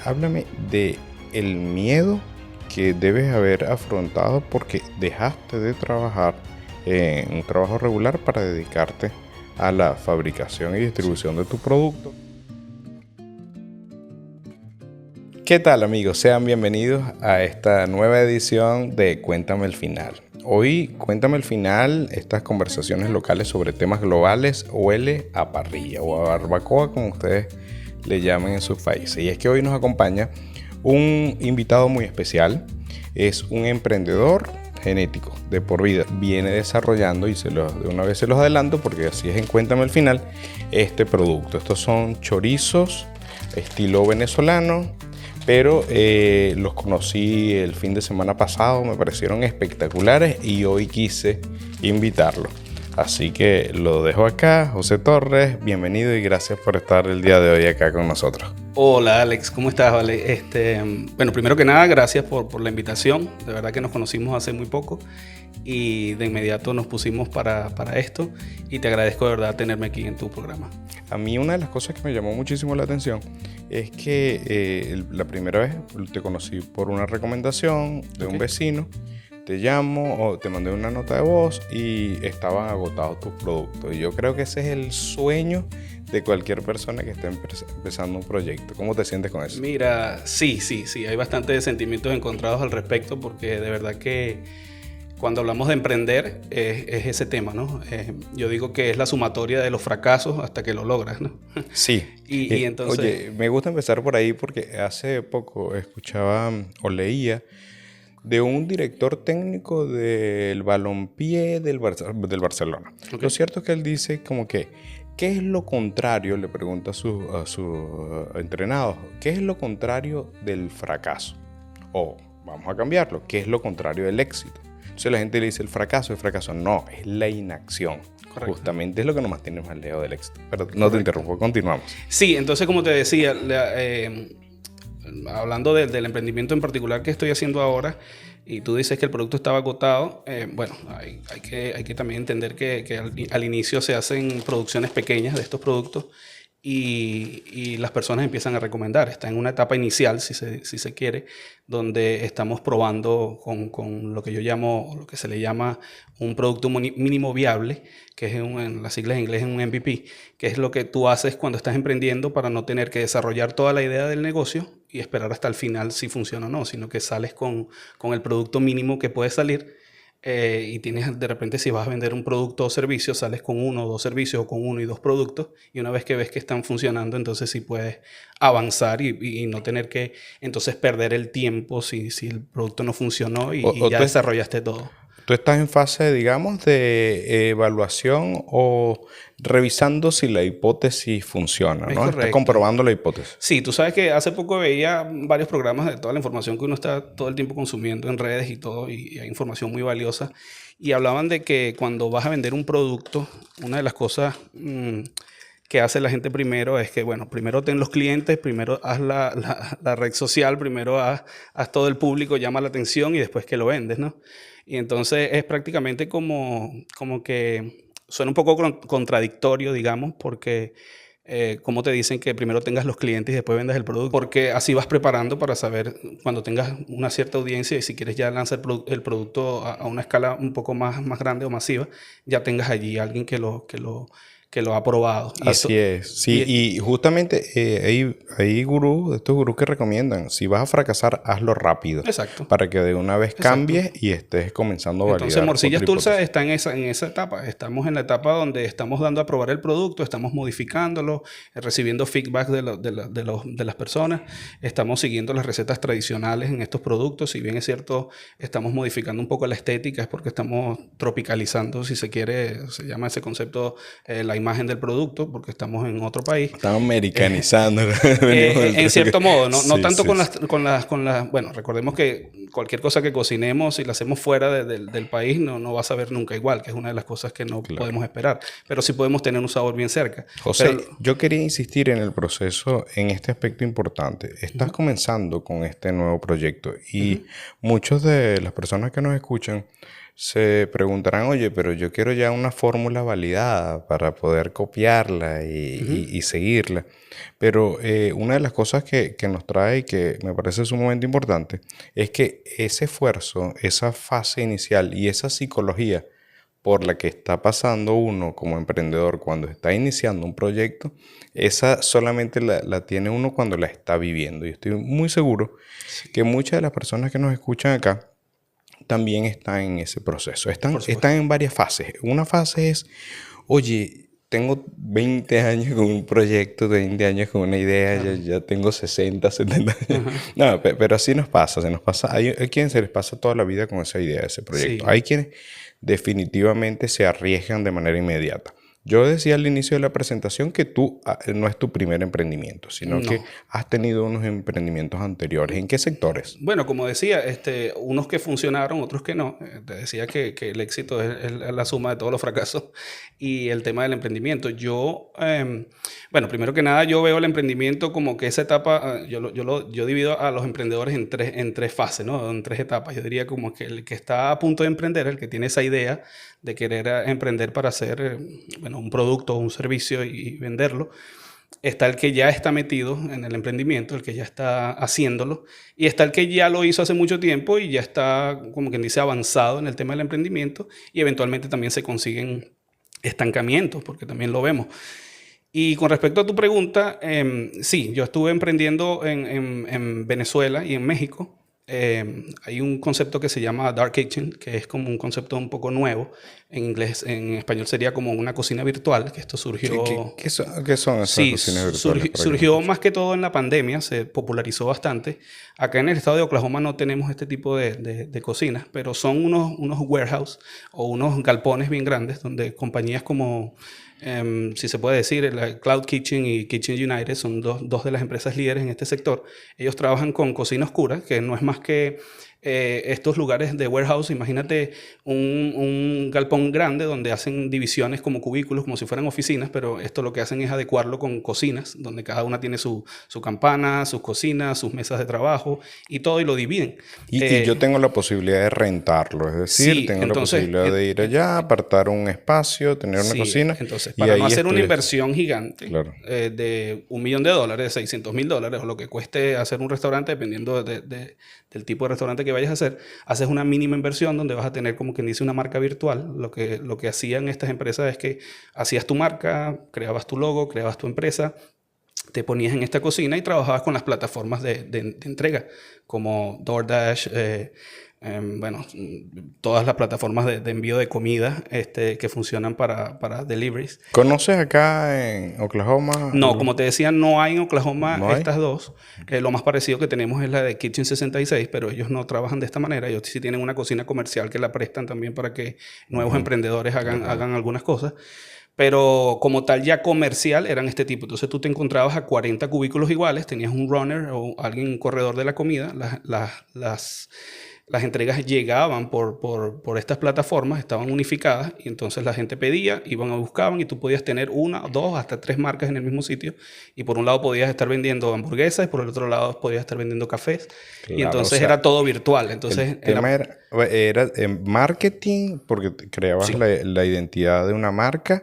háblame de el miedo que debes haber afrontado porque dejaste de trabajar en un trabajo regular para dedicarte a la fabricación y distribución de tu producto. ¿Qué tal, amigos? Sean bienvenidos a esta nueva edición de Cuéntame el Final. Hoy, Cuéntame el Final, estas conversaciones locales sobre temas globales huele a parrilla o a barbacoa, como ustedes le llamen en sus países. Y es que hoy nos acompaña un invitado muy especial. Es un emprendedor genético de por vida. Viene desarrollando, y de una vez se los adelanto porque así es en Cuéntame el Final, este producto. Estos son chorizos estilo venezolano, pero los conocí el fin de semana pasado, me parecieron espectaculares y hoy quise invitarlo. Así que lo dejo acá. José Torres, bienvenido y gracias por estar el día de hoy acá con nosotros. Hola Alex, ¿cómo estás? Vale, bueno, primero que nada, gracias por la invitación. De verdad que nos conocimos hace muy poco y de inmediato nos pusimos para esto y te agradezco de verdad tenerme aquí en tu programa. A mí una de las cosas que me llamó muchísimo la atención es que la primera vez te conocí por una recomendación de un vecino. Te llamo o te mandé una nota de voz y estaban agotados tus productos. Y yo creo que ese es el sueño de cualquier persona que esté empezando un proyecto. ¿Cómo te sientes con eso? Mira, sí, hay bastantes sentimientos encontrados al respecto porque de verdad que cuando hablamos de emprender es ese tema, ¿no? Yo digo que es la sumatoria de los fracasos hasta que lo logras, ¿no? Sí. y entonces... Oye, me gusta empezar por ahí porque hace poco escuchaba o leía de un director técnico del balompié del Barcelona. Okay. Lo cierto es que él dice como que, ¿qué es lo contrario? Le pregunta a sus entrenados, ¿qué es lo contrario del fracaso? O, vamos a cambiarlo, ¿qué es lo contrario del éxito? Entonces la gente le dice el fracaso no, es la inacción. Correcto. Justamente es lo que nos mantiene más lejos del éxito. Pero no te interrumpo, continuamos. Sí, entonces como te decía, hablando del emprendimiento en particular que estoy haciendo ahora, y tú dices que el producto estaba agotado, bueno, hay que también entender que al inicio se hacen producciones pequeñas de estos productos y las personas empiezan a recomendar. Está en una etapa inicial, si se quiere, donde estamos probando con lo que yo llamo, lo que se le llama un producto mínimo viable, que es en las siglas en inglés es un MVP, que es lo que tú haces cuando estás emprendiendo para no tener que desarrollar toda la idea del negocio y esperar hasta el final si funciona o no, sino que sales con el producto mínimo que puede salir. Y tienes de repente, si vas a vender un producto o servicio, sales con uno o dos servicios o con uno y dos productos, y una vez que ves que están funcionando, entonces sí puedes avanzar y no tener que entonces perder el tiempo si el producto no funcionó y ya desarrollaste todo. Tú estás en fase, digamos, de evaluación o revisando si la hipótesis funciona, ¿no? Estás comprobando la hipótesis. Sí, tú sabes que hace poco veía varios programas de toda la información que uno está todo el tiempo consumiendo en redes y todo, y hay información muy valiosa. Y hablaban de que cuando vas a vender un producto, una de las cosas que hace la gente primero es que, bueno, primero ten los clientes, primero haz la red social, primero haz todo el público, llama la atención y después que lo vendes, ¿no? Y entonces es prácticamente como que suena un poco contradictorio, digamos, porque como te dicen que primero tengas los clientes y después vendas el producto, porque así vas preparando para saber cuando tengas una cierta audiencia y si quieres ya lanzar el producto a una escala un poco más grande o masiva, ya tengas allí alguien que lo ha probado. Así es, sí, y justamente hay estos gurús que recomiendan, si vas a fracasar, hazlo rápido. Exacto. Para que de una vez cambies y estés comenzando a validar. Entonces, Morcillas Tulsa está en esa etapa. Estamos en la etapa donde estamos dando a probar el producto, estamos modificándolo, recibiendo feedback de las personas, estamos siguiendo las recetas tradicionales en estos productos. Si bien es cierto, estamos modificando un poco la estética, es porque estamos tropicalizando, si se quiere, se llama ese concepto, la imagen del producto, porque estamos en otro país. Estamos americanizando. En cierto modo, no sí, tanto sí, con las... Bueno, recordemos que cualquier cosa que cocinemos, si la hacemos fuera del país, no va a saber nunca igual, que es una de las cosas que no podemos esperar. Pero sí podemos tener un sabor bien cerca. José, yo quería insistir en el proceso, en este aspecto importante. Estás comenzando con este nuevo proyecto y muchas de las personas que nos escuchan se preguntarán, oye, pero yo quiero ya una fórmula validada para poder copiarla y seguirla. Pero una de las cosas que nos trae y que me parece sumamente importante es que ese esfuerzo, esa fase inicial y esa psicología por la que está pasando uno como emprendedor cuando está iniciando un proyecto, esa solamente la tiene uno cuando la está viviendo. Y estoy muy seguro que muchas de las personas que nos escuchan acá también están en ese proceso. Están en varias fases. Una fase es, oye, tengo 20 años con un proyecto, 20 años con una idea, ya tengo 60, 70 años. No, pero así nos pasa, se nos pasa. Hay quienes se les pasa toda la vida con esa idea, ese proyecto. Sí. Hay quienes definitivamente se arriesgan de manera inmediata. Yo decía al inicio de la presentación que tú no es tu primer emprendimiento, sino No. que has tenido unos emprendimientos anteriores. ¿En qué sectores? Bueno, como decía, unos que funcionaron, otros que no. Te decía que el éxito es la suma de todos los fracasos y el tema del emprendimiento. Bueno, primero que nada, yo veo el emprendimiento como que esa etapa, yo divido a los emprendedores en tres fases, ¿no? En tres etapas. Yo diría como que el que está a punto de emprender, el que tiene esa idea de querer emprender para hacer, bueno, un producto o un servicio y venderlo. Está el que ya está metido en el emprendimiento, el que ya está haciéndolo, y está el que ya lo hizo hace mucho tiempo y ya está, como quien dice, avanzado en el tema del emprendimiento, y eventualmente también se consiguen estancamientos, porque también lo vemos. Y con respecto a tu pregunta, sí, yo estuve emprendiendo en Venezuela y en México. Hay un concepto que se llama Dark Kitchen, que es como un concepto un poco nuevo. En inglés, en español sería como una cocina virtual, que esto surgió... ¿Qué son esas Sí, cocinas virtuales? surgió más que todo en la pandemia, se popularizó bastante. Acá en el estado de Oklahoma no tenemos este tipo de cocinas, pero son unos warehouse o unos galpones bien grandes donde compañías como, si se puede decir, la Cloud Kitchen y Kitchen United son dos de las empresas líderes en este sector. Ellos trabajan con cocina oscura, que no es más que estos lugares de warehouse. Imagínate un galpón grande donde hacen divisiones como cubículos, como si fueran oficinas, pero esto lo que hacen es adecuarlo con cocinas, donde cada una tiene su campana, sus cocinas, sus mesas de trabajo y todo, y lo dividen. Y yo tengo la posibilidad de rentarlo, es decir, Sí, tengo entonces, la posibilidad de ir allá, apartar un espacio, tener una sí, cocina. entonces, Y para ahí no hacer una estoy. inversión gigante Claro. de $1 millón, de $600,000, o lo que cueste hacer un restaurante, dependiendo del tipo de restaurante que vayas a hacer, haces una mínima inversión donde vas a tener, como quien dice, una marca virtual. Lo que hacían estas empresas es que hacías tu marca, creabas tu logo, creabas tu empresa, te ponías en esta cocina y trabajabas con las plataformas de entrega, como DoorDash, bueno, todas las plataformas de envío de comida que funcionan para deliveries. ¿Conoces acá en Oklahoma? No, como te decía, no hay en Oklahoma ¿No hay? estas dos. Lo más parecido que tenemos es la de Kitchen 66, pero ellos no trabajan de esta manera. Ellos sí tienen una cocina comercial que la prestan también para que nuevos emprendedores hagan algunas cosas. Pero como tal ya comercial eran este tipo. Entonces tú te encontrabas a 40 cubículos iguales, tenías un runner o alguien, un corredor de la comida. Las entregas llegaban por estas plataformas, estaban unificadas, y entonces la gente pedía, iban a buscaban, y tú podías tener una, dos, hasta 3 marcas en el mismo sitio. Y por un lado podías estar vendiendo hamburguesas, y por el otro lado podías estar vendiendo cafés. Claro, y entonces o sea, era todo virtual. Entonces el tema era marketing, porque creabas Sí. la identidad de una marca,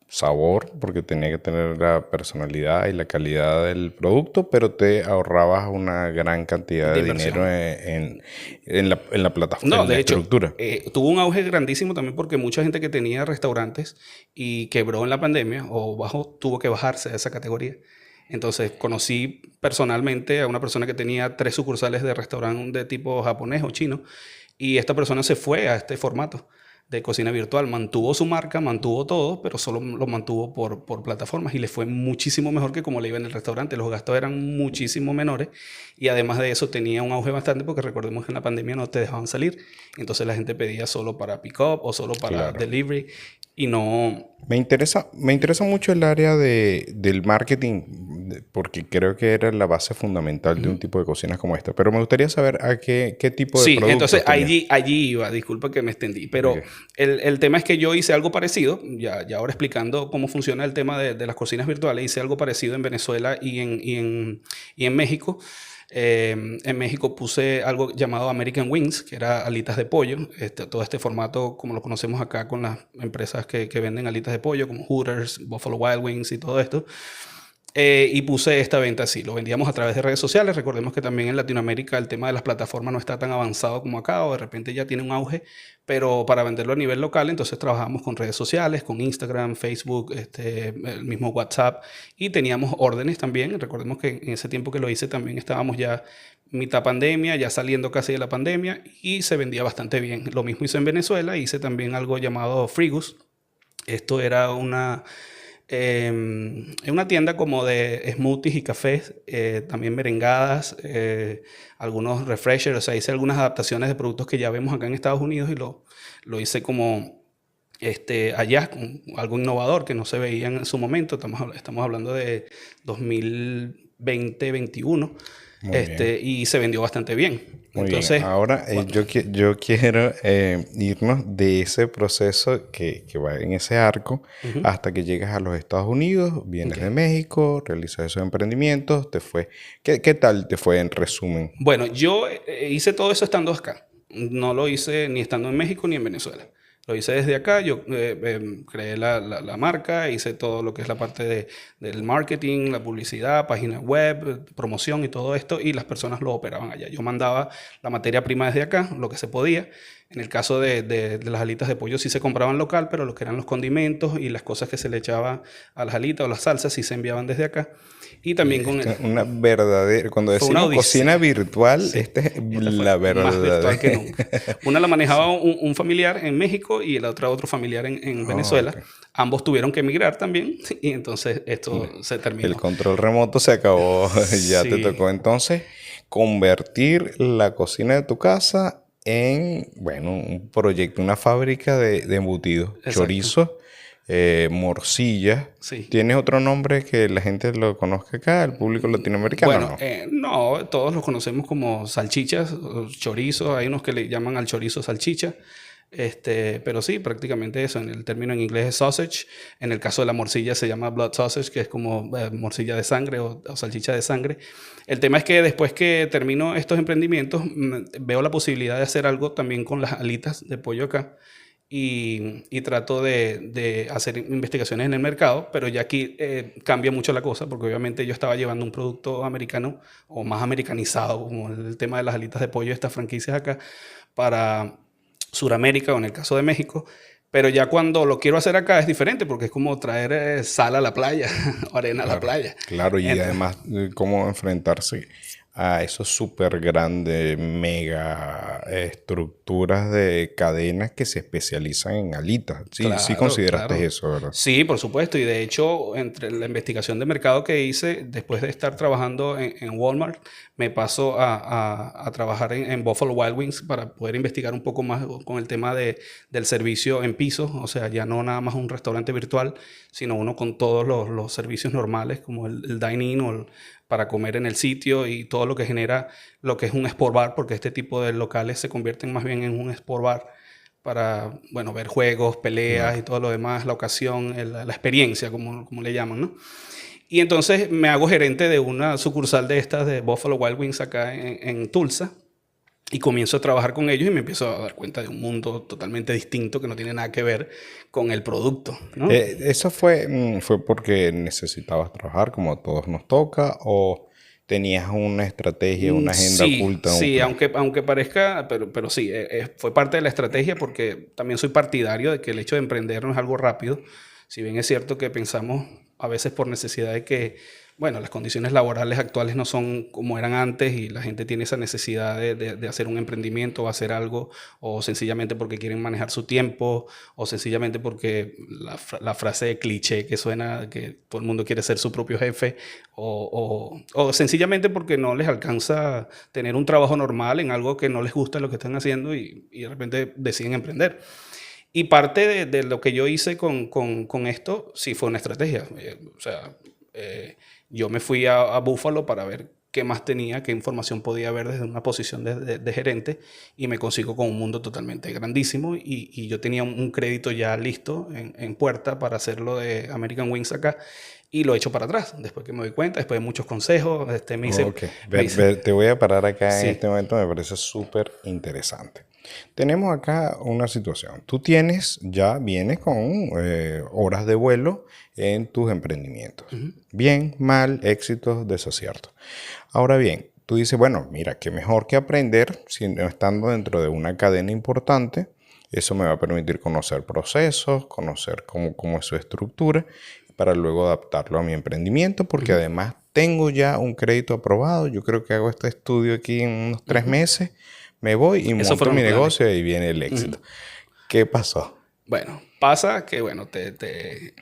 sabor, porque tenía que tener la personalidad y la calidad del producto, pero te ahorrabas una gran cantidad de dinero en la plataforma, No, en de la hecho, estructura. tuvo un auge grandísimo también porque mucha gente que tenía restaurantes y quebró en la pandemia tuvo que bajarse de esa categoría. Entonces conocí personalmente a una persona que tenía 3 sucursales de restaurante de tipo japonés o chino, y esta persona se fue a este formato de cocina virtual. Mantuvo su marca, mantuvo todo, pero solo lo mantuvo por plataformas, y le fue muchísimo mejor que como le iba en el restaurante. Los gastos eran muchísimo menores, y además de eso tenía un auge bastante porque recordemos que en la pandemia no te dejaban salir. Entonces la gente pedía solo para pick-up o solo para delivery, y no... Me interesa mucho el área del marketing, porque creo que era la base fundamental de un tipo de cocinas como esta. Pero me gustaría saber a qué tipo de Sí, productos entonces tenías. allí iba, disculpa que me extendí, pero Ok. el tema es que yo hice algo parecido, ya ahora explicando cómo funciona el tema de las cocinas virtuales. Hice algo parecido en Venezuela y en México. En México puse algo llamado American Wings, que era alitas de pollo. Todo este formato, como lo conocemos acá con las empresas que venden alitas de pollo, como Hooters, Buffalo Wild Wings y todo esto. Y puse esta venta así. Lo vendíamos a través de redes sociales. Recordemos que también en Latinoamérica el tema de las plataformas no está tan avanzado como acá, o de repente ya tiene un auge, pero para venderlo a nivel local, entonces trabajamos con redes sociales, con Instagram, Facebook, el mismo WhatsApp, y teníamos órdenes también. Recordemos que en ese tiempo que lo hice también estábamos ya mitad pandemia, ya saliendo casi de la pandemia, y se vendía bastante bien. Lo mismo hice en Venezuela. Hice también algo llamado Frigus. Esto era en una tienda como de smoothies y cafés, también merengadas, algunos refreshers. O sea, hice algunas adaptaciones de productos que ya vemos acá en Estados Unidos, y lo hice como allá, con algo innovador que no se veía en su momento. Estamos hablando de 2020-21. Muy bien. Y se vendió bastante bien. Muy bien, Entonces, ahora yo quiero irnos de ese proceso que va en ese arco hasta que llegas a los Estados Unidos, vienes de ok. México, realizas esos emprendimientos, te fue. ¿Qué tal te fue en resumen? Bueno, yo hice todo eso estando acá. No lo hice ni estando en México ni en Venezuela. Lo hice desde acá. Yo creé la marca, hice todo lo que es la parte del marketing, la publicidad, página web, promoción y todo esto, y las personas lo operaban allá. Yo mandaba la materia prima desde acá, lo que se podía. En el caso de las alitas de pollo sí se compraban local, pero lo que eran los condimentos y las cosas que se le echaba a las alitas o las salsas sí se enviaban desde acá. Y también con Esta es una verdadera, cuando fue una decimos cocina odisea. virtual, Sí, esta es esta fue la más verdadera. virtual que nunca. Una la manejaba un familiar en México y la otra otro familiar en Oh, Venezuela. ok. Ambos tuvieron que emigrar también, y entonces esto se El terminó. control remoto se acabó, ya te Sí, tocó entonces convertir la cocina de tu casa en, bueno, un proyecto, una fábrica de embutidos, exacto. chorizos, morcillas. Sí. ¿Tienes otro nombre que la gente lo conozca acá, el público latinoamericano? Bueno, No. no, todos los conocemos como salchichas, o chorizos. Hay unos que le llaman al chorizo salchicha. Pero sí, prácticamente eso. En el término en inglés es sausage. En el caso de la morcilla se llama blood sausage, que es como morcilla de sangre, o salchicha de sangre. El tema es que después que termino estos emprendimientos, veo la posibilidad de hacer algo también con las alitas de pollo acá. Y trato de hacer investigaciones en el mercado, pero ya aquí cambia mucho la cosa, porque obviamente yo estaba llevando un producto americano o más americanizado, como el tema de las alitas de pollo, estas franquicias acá, para Sudamérica, o en el caso de México. Pero ya cuando lo quiero hacer acá es diferente, porque es como traer sal a la playa o arena a la Claro, playa. claro, y Entonces, además cómo enfrentarse a esos súper grandes, mega estructuras de cadenas que se especializan en alitas. Sí, sí claro, consideraste claro. eso, ¿verdad? Sí, por supuesto. Y de hecho, entre la investigación de mercado que hice, después de estar trabajando en Walmart, me paso a trabajar en Buffalo Wild Wings para poder investigar un poco más con el tema del servicio en piso. O sea, ya no nada más un restaurante virtual, sino uno con todos los servicios normales, como el dine-in para comer en el sitio, y todo lo que genera lo que es un sport bar, porque este tipo de locales se convierten más bien en un sport bar para, bueno, ver juegos, peleas y Claro. todo lo demás, la ocasión, la experiencia, como le llaman, ¿no? Y entonces me hago gerente de una sucursal de estas de Buffalo Wild Wings acá en Tulsa, y comienzo a trabajar con ellos, y me empiezo a dar cuenta de un mundo totalmente distinto que no tiene nada que ver con el producto, ¿no? ¿Eso fue porque necesitabas trabajar como a todos nos toca o tenías una estrategia, una agenda Sí, oculta, un sí, plan? aunque parezca, pero sí, fue parte de la estrategia, porque también soy partidario de que el hecho de emprender no es algo rápido. Si bien es cierto que pensamos a veces por necesidad de que, bueno, las condiciones laborales actuales no son como eran antes, y la gente tiene esa necesidad de hacer un emprendimiento o hacer algo, o sencillamente porque quieren manejar su tiempo, o sencillamente porque la frase de cliché que suena, que todo el mundo quiere ser su propio jefe, o sencillamente porque no les alcanza tener un trabajo normal en algo que no les gusta lo que están haciendo, y de repente deciden emprender. Y parte de lo que yo hice con esto sí fue una estrategia. O sea, yo me fui a Buffalo para ver qué más tenía, qué información podía ver desde una posición de gerente, y me consigo con un mundo totalmente grandísimo, y yo tenía un crédito ya listo en puerta para hacerlo de American Wings acá, y lo he hecho para atrás, después que me doy cuenta, después de muchos consejos, Ok, me dice, te voy a parar acá en sí, este momento, me parece súper interesante. Tenemos acá una situación. Tú tienes, ya vienes con horas de vuelo en tus emprendimientos. Bien, mal, éxitos, desaciertos. Ahora bien, tú dices, bueno, mira, qué mejor que aprender si no estando dentro de una cadena importante. Eso me va a permitir conocer procesos, conocer cómo es su estructura, para luego adaptarlo a mi emprendimiento, porque además tengo ya un crédito aprobado. Yo creo que hago este estudio aquí en unos 3 meses, me voy y esos monto fueron mi los planes. negocio y ahí viene el éxito. ¿Qué pasó? Bueno, pasa que, bueno,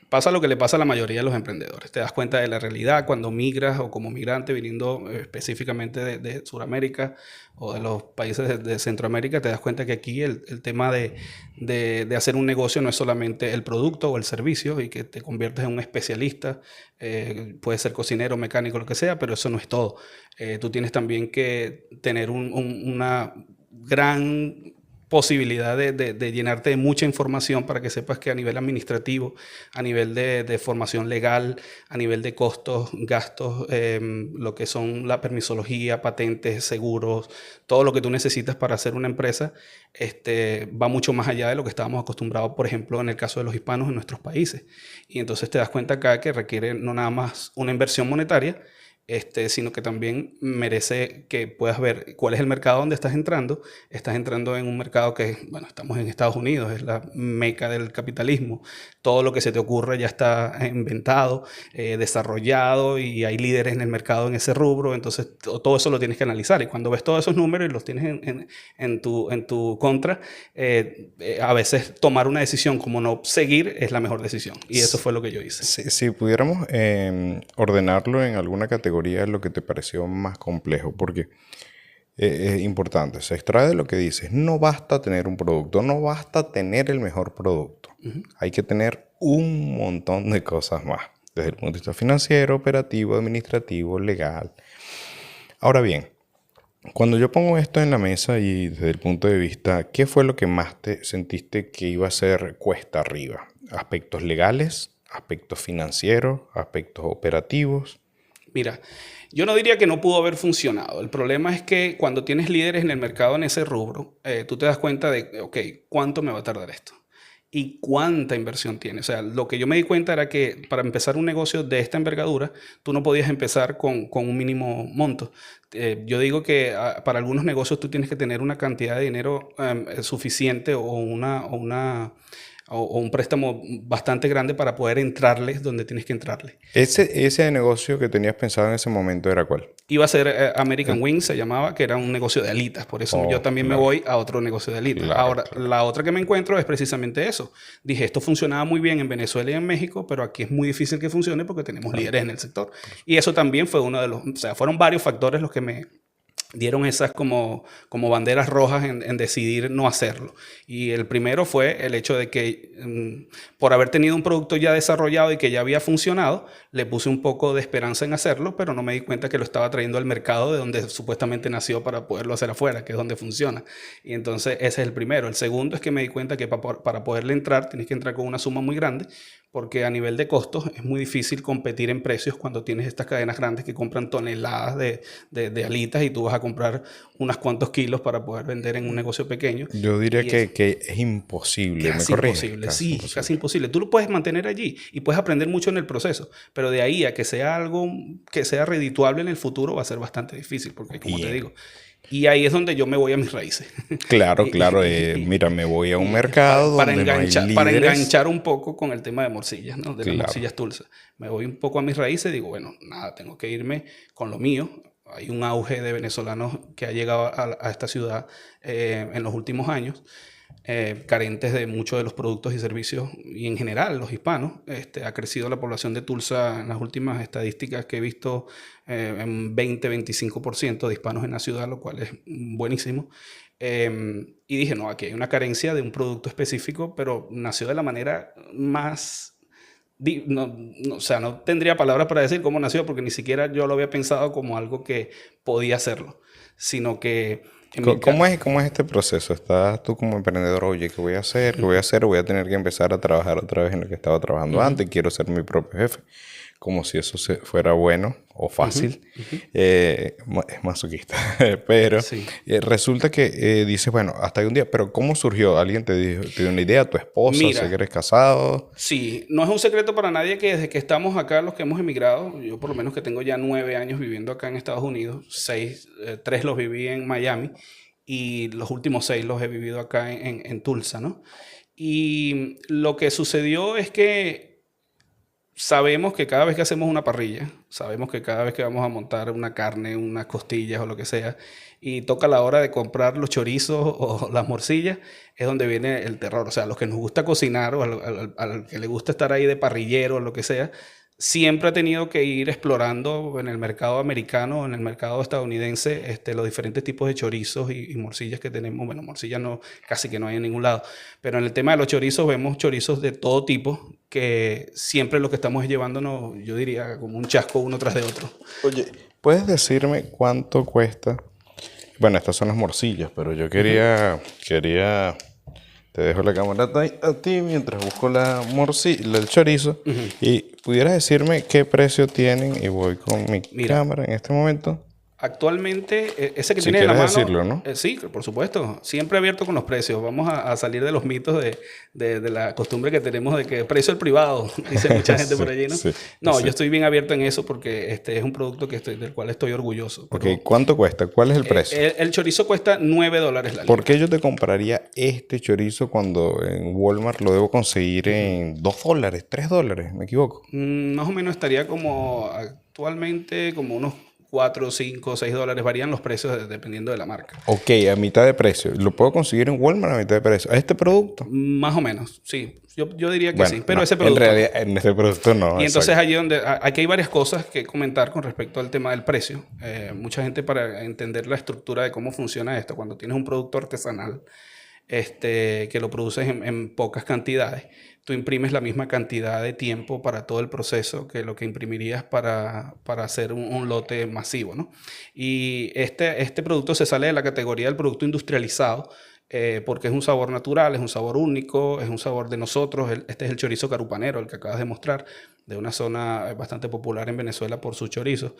pasa lo que le pasa a la mayoría de los emprendedores. Te das cuenta de la realidad cuando migras o como migrante viniendo específicamente de Sudamérica o de los países de Centroamérica, te das cuenta que aquí el tema de hacer un negocio no es solamente el producto o el servicio y que te conviertes en un especialista, puedes ser cocinero, mecánico, lo que sea, pero eso no es todo. Tú tienes también que tener una gran posibilidad de llenarte de mucha información para que sepas que a nivel administrativo, a nivel de formación legal, a nivel de costos, gastos, lo que son la permisología, patentes, seguros, todo lo que tú necesitas para hacer una empresa, va mucho más allá de lo que estábamos acostumbrados, por ejemplo, en el caso de los hispanos en nuestros países. Y entonces te das cuenta acá que requiere no nada más una inversión monetaria, sino que también merece que puedas ver cuál es el mercado donde estás entrando. Estás entrando en un mercado que, bueno, estamos en Estados Unidos, es la meca del capitalismo. Todo lo que se te ocurre ya está inventado, desarrollado, y hay líderes en el mercado en ese rubro. Entonces, todo eso lo tienes que analizar. Y cuando ves todos esos números y los tienes en tu contra, a veces tomar una decisión como no seguir es la mejor decisión. Y eso fue lo que yo hice. Si pudiéramos ordenarlo en alguna categoría, lo que te pareció más complejo, porque es importante, se extrae de lo que dices, no basta tener un producto, no basta tener el mejor producto, hay que tener un montón de cosas más, desde el punto de vista financiero, operativo, administrativo, legal. Ahora bien, cuando yo pongo esto en la mesa y desde el punto de vista, ¿qué fue lo que más te sentiste que iba a ser cuesta arriba? ¿Aspectos legales, aspectos financieros, aspectos operativos? Mira, yo no diría que no pudo haber funcionado. El problema es que cuando tienes líderes en el mercado en ese rubro, tú te das cuenta de, ok, ¿cuánto me va a tardar esto? ¿Y cuánta inversión tiene? O sea, lo que yo me di cuenta era que para empezar un negocio de esta envergadura, tú no podías empezar con un mínimo monto. Yo digo que para algunos negocios tú tienes que tener una cantidad de dinero suficiente, o un préstamo bastante grande para poder entrarles donde tienes que entrarle. Ese negocio que tenías pensado en ese momento era ¿cuál? Iba a ser American Wings, se llamaba, que era un negocio de alitas. Por eso yo Oh, también me claro, voy a otro negocio de alitas. claro, Ahora, claro. la otra que me encuentro es precisamente eso. Dije, esto funcionaba muy bien en Venezuela y en México, pero aquí es muy difícil que funcione porque tenemos líderes en el sector. Y eso también fue uno de los, o sea, fueron varios factores los que me dieron esas como banderas rojas en decidir no hacerlo. Y el primero fue el hecho de que por haber tenido un producto ya desarrollado y que ya había funcionado, le puse un poco de esperanza en hacerlo, pero no me di cuenta que lo estaba trayendo al mercado de donde supuestamente nació para poderlo hacer afuera, que es donde funciona. Y entonces ese es el primero. El segundo es que me di cuenta que para poderle entrar, tienes que entrar con una suma muy grande, porque a nivel de costos es muy difícil competir en precios cuando tienes estas cadenas grandes que compran toneladas de alitas y tú vas a comprar unos cuantos kilos para poder vender en un negocio pequeño. Yo diría Y es que es imposible, ¿me casi corriges? imposible, Casi sí, imposible. casi imposible. Tú lo puedes mantener allí y puedes aprender mucho en el proceso, pero de ahí a que sea algo que sea redituable en el futuro va a ser bastante difícil, porque como te Bien. digo, y ahí es donde yo me voy a mis raíces. Claro, y, claro. y- Mira, me voy a un y mercado donde no hay para líderes. enganchar un poco con el tema de morcillas, ¿no? De las Claro. morcillas Tulsa. Me voy un poco a mis raíces y digo, bueno, nada, tengo que irme con lo mío. Hay un auge de venezolanos que ha llegado a esta ciudad en los últimos años, carentes de muchos de los productos y servicios, y en general los hispanos. Ha crecido la población de Tulsa en las últimas estadísticas que he visto en 20-25% de hispanos en la ciudad, lo cual es buenísimo. Y dije, no, aquí hay una carencia de un producto específico, pero nació de la manera más o sea, no tendría palabras para decir cómo nació, porque ni siquiera yo lo había pensado como algo que podía hacerlo, sino que en mi ¿Cómo caso... cómo es este proceso? ¿Estás tú como emprendedor? Oye, ¿qué voy a hacer? ¿Qué voy a hacer? Voy a tener que empezar a trabajar otra vez en lo que estaba trabajando antes. Quiero ser mi propio jefe. Como si eso fuera bueno o fácil. Es masoquista. Pero Sí. resulta que dices, bueno, hasta ahí un día. Pero ¿cómo surgió? ¿Alguien te dio una idea? ¿Tu esposa? ¿Sé que Mira, eres casado? sí, no es un secreto para nadie que desde que estamos acá, los que hemos emigrado, yo por lo menos que tengo ya 9 años viviendo acá en Estados Unidos, 3 los viví en Miami y los últimos 6 los he vivido acá en Tulsa, ¿no? Y lo que sucedió es que sabemos que cada vez que hacemos una parrilla, sabemos que cada vez que vamos a montar una carne, unas costillas o lo que sea, y toca la hora de comprar los chorizos o las morcillas, es donde viene el terror. O sea, a los que nos gusta cocinar o al que le gusta estar ahí de parrillero o lo que sea, siempre ha tenido que ir explorando en el mercado americano, en el mercado estadounidense, los diferentes tipos de chorizos y morcillas que tenemos. Bueno, morcillas no, casi que no hay en ningún lado, pero en el tema de los chorizos vemos chorizos de todo tipo, que siempre lo que estamos es llevándonos, yo diría, como un chasco uno tras de otro. Oye, ¿puedes decirme cuánto cuesta? Bueno, estas son las morcillas, pero yo quería, te dejo la cámara a ti mientras busco la morcilla, el chorizo, y pudieras decirme qué precio tienen y voy con mi Mira, cámara en este momento. actualmente, ese que Si tienes en la quieres mano, decirlo, ¿no? sí, por supuesto, siempre abierto con los precios. Vamos a salir de los mitos de la costumbre que tenemos de que precio el privado, dice mucha gente Sí, por allí, ¿no? sí, No, sí. yo estoy bien abierto en eso porque este es un producto del cual estoy orgulloso. Ok, Pero ¿cuánto cuesta? ¿Cuál es el precio? el chorizo cuesta $9 la ¿Por libra. qué yo te compraría este chorizo cuando en Walmart lo debo conseguir en $2, $3? ¿Me equivoco? Más o menos estaría como actualmente como unos 4, 5, $6. Varían los precios dependiendo de la marca. Ok, a mitad de precio. ¿Lo puedo conseguir en Walmart a mitad de precio? ¿A este producto? Más o menos, sí. Yo diría que Bueno, sí, pero no. ese En producto no. realidad, en este producto no, Y entonces exacto. allí donde aquí hay varias cosas que comentar con respecto al tema del precio. Mucha gente para entender la estructura de cómo funciona esto, cuando tienes un producto artesanal, que lo produces en pocas cantidades, tú imprimes la misma cantidad de tiempo para todo el proceso que lo que imprimirías para hacer un lote masivo, ¿no? Y este producto se sale de la categoría del producto industrializado, porque es un sabor natural, es un sabor único, es un sabor de nosotros. Este es el chorizo carupanero, el que acabas de mostrar, de una zona bastante popular en Venezuela por su chorizo.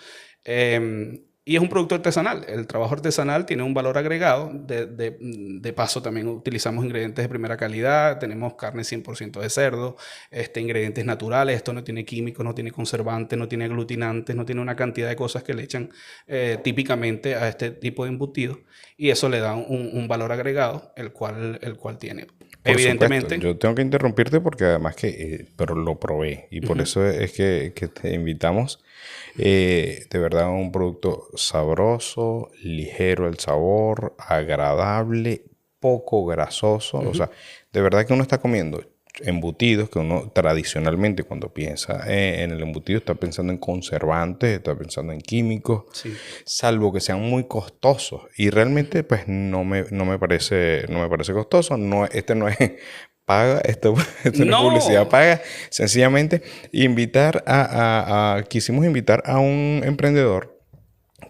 Y es un producto artesanal. El trabajo artesanal tiene un valor agregado. De paso, también utilizamos ingredientes de primera calidad. Tenemos carne 100% de cerdo, ingredientes naturales. Esto no tiene químicos, no tiene conservantes, no tiene aglutinantes, no tiene una cantidad de cosas que le echan típicamente a este tipo de embutido. Y eso le da un valor agregado, el cual tiene. Por supuesto, Evidentemente, yo tengo que interrumpirte porque además pero lo probé y por eso es que te invitamos. De verdad, un producto sabroso, ligero el sabor, agradable, poco grasoso. O sea, de verdad que uno está comiendo embutidos que uno tradicionalmente cuando piensa en el embutido está pensando en conservantes, está pensando en químicos, sí. salvo que sean muy costosos. Y realmente pues no me parece costoso. No, este no es paga, esto no es publicidad No, paga. Sencillamente quisimos invitar a un emprendedor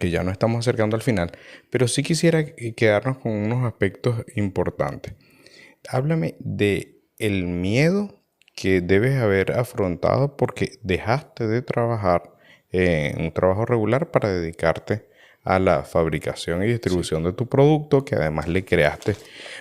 que ya no estamos acercando al final, pero sí quisiera quedarnos con unos aspectos importantes. Háblame de el miedo que debes haber afrontado porque dejaste de trabajar en un trabajo regular para dedicarte a la fabricación y sí. distribución de tu producto, que además le creaste.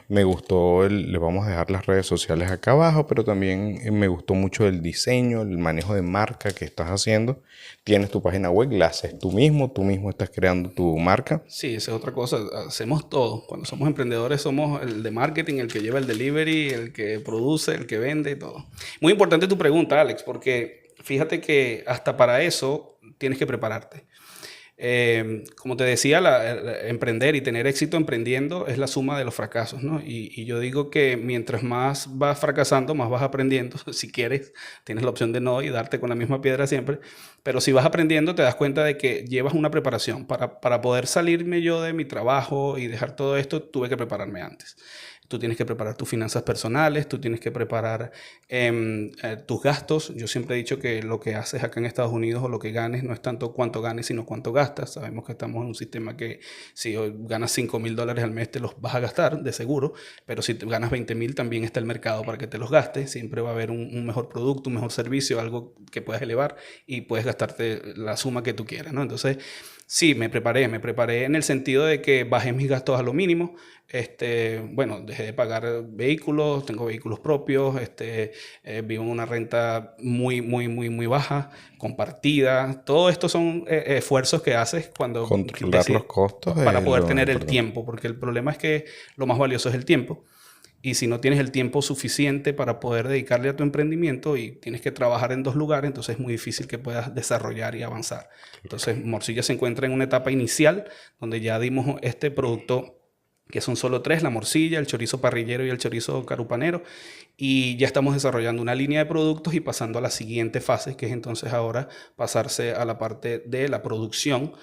Me gustó, le vamos a dejar las redes sociales acá abajo, pero también me gustó mucho el diseño, el manejo de marca que estás haciendo. Tienes tu página web, la haces tú mismo estás creando tu marca. Sí, esa es otra cosa. Hacemos todo. Cuando somos emprendedores somos el de marketing, el que lleva el delivery, el que produce, el que vende y todo. Muy importante tu pregunta, Alex, porque fíjate que hasta para eso tienes que prepararte. Como te decía, emprender y tener éxito emprendiendo es la suma de los fracasos, ¿no? Y yo digo que mientras más vas fracasando, más vas aprendiendo. Si quieres, tienes la opción de no y darte con la misma piedra siempre. Pero si vas aprendiendo, te das cuenta de que llevas una preparación. Para poder salirme yo de mi trabajo y dejar todo esto, tuve que prepararme antes. tú tienes que preparar tus finanzas personales, tú tienes que preparar tus gastos. Yo siempre he dicho que lo que haces acá en Estados Unidos o lo que ganes no es tanto cuánto ganes, sino cuánto gastas. Sabemos que estamos en un sistema que si hoy ganas $5,000 al mes te los vas a gastar, de seguro, pero si te ganas 20,000 también está el mercado para que te los gastes. Siempre va a haber un mejor producto, un mejor servicio, algo que puedas elevar y puedes gastarte la suma que tú quieras, ¿no? Entonces, sí, me preparé en el sentido de que bajé mis gastos a lo mínimo. Bueno, dejé de pagar vehículos, tengo vehículos propios, vivo en una renta muy baja, compartida. Todo esto son esfuerzos que haces cuando Controlar los costos para es poder lo tener el importante. tiempo, porque el problema es que lo más valioso es el tiempo. Y si no tienes el tiempo suficiente para poder dedicarle a tu emprendimiento y tienes que trabajar en dos lugares, entonces es muy difícil que puedas desarrollar y avanzar. Entonces, Morcilla se encuentra en una etapa inicial donde ya dimos este producto, que son solo tres: la morcilla, el chorizo parrillero y el chorizo carupanero. Y ya estamos desarrollando una línea de productos y pasando a la siguiente fase, que es entonces ahora pasarse a la parte de la producción,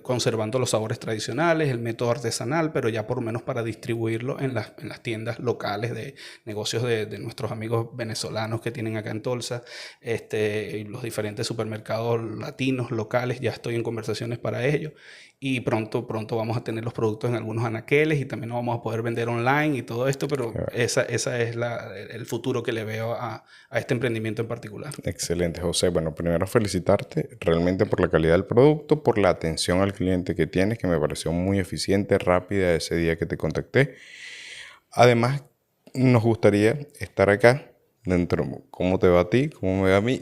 conservando los sabores tradicionales, el método artesanal, pero ya por lo menos para distribuirlo en las tiendas locales de negocios de nuestros amigos venezolanos que tienen acá en Tulsa, y los diferentes supermercados latinos, locales. Ya estoy en conversaciones para ello. Y pronto vamos a tener los productos en algunos anaqueles y también nos vamos a poder vender online y todo esto, pero esa es el futuro que le veo a este emprendimiento en particular. Excelente, José. Bueno, primero felicitarte realmente por la calidad del producto, por la atención al cliente que tienes, que me pareció muy eficiente, rápida ese día que te contacté. Además, nos gustaría estar acá dentro. ¿Cómo te va a ti? ¿Cómo me va a mí?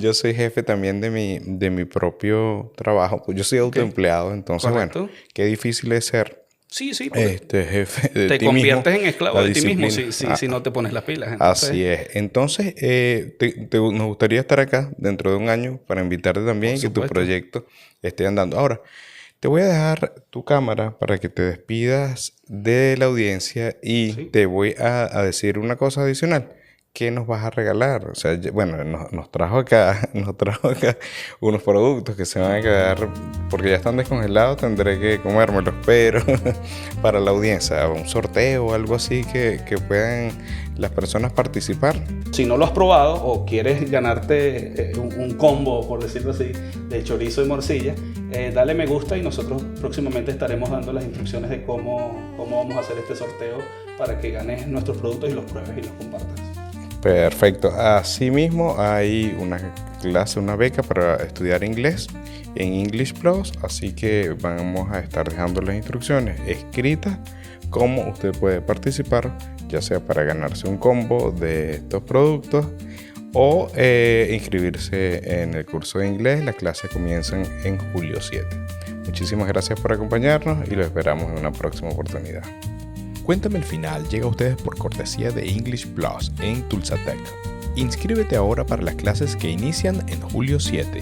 Yo soy jefe también de mi propio trabajo. Pues yo soy autoempleado, entonces, Correcto. bueno, qué difícil es ser Sí, porque jefe de te ti conviertes mismo. en esclavo La de ti mismo disciplina. si no te pones las pilas. Entonces, Así es. Entonces, nos gustaría estar acá dentro de un año para invitarte también y que tu supuesto. proyecto esté andando. Ahora, te voy a dejar tu cámara para que te despidas de la audiencia y Sí. te voy a decir una cosa adicional. ¿Qué nos vas a regalar? O sea, bueno, nos trajo acá unos productos que se van a quedar, porque ya están descongelados, tendré que comérmelos, pero para la audiencia, un sorteo o algo así que puedan las personas participar. Si no lo has probado o quieres ganarte un combo, por decirlo así, de chorizo y morcilla, dale me gusta y nosotros próximamente estaremos dando las instrucciones de cómo vamos a hacer este sorteo para que ganes nuestros productos y los pruebes y los compartas. Perfecto. Asimismo, hay una clase, una beca para estudiar inglés en English Plus, así que vamos a estar dejando las instrucciones escritas cómo usted puede participar, ya sea para ganarse un combo de estos productos o inscribirse en el curso de inglés. Las clases comienzan en julio 7. Muchísimas gracias por acompañarnos y lo esperamos en una próxima oportunidad. Cuéntame el final llega a ustedes por cortesía de English Plus en Tulsa Tech. Inscríbete ahora para las clases que inician en julio 7.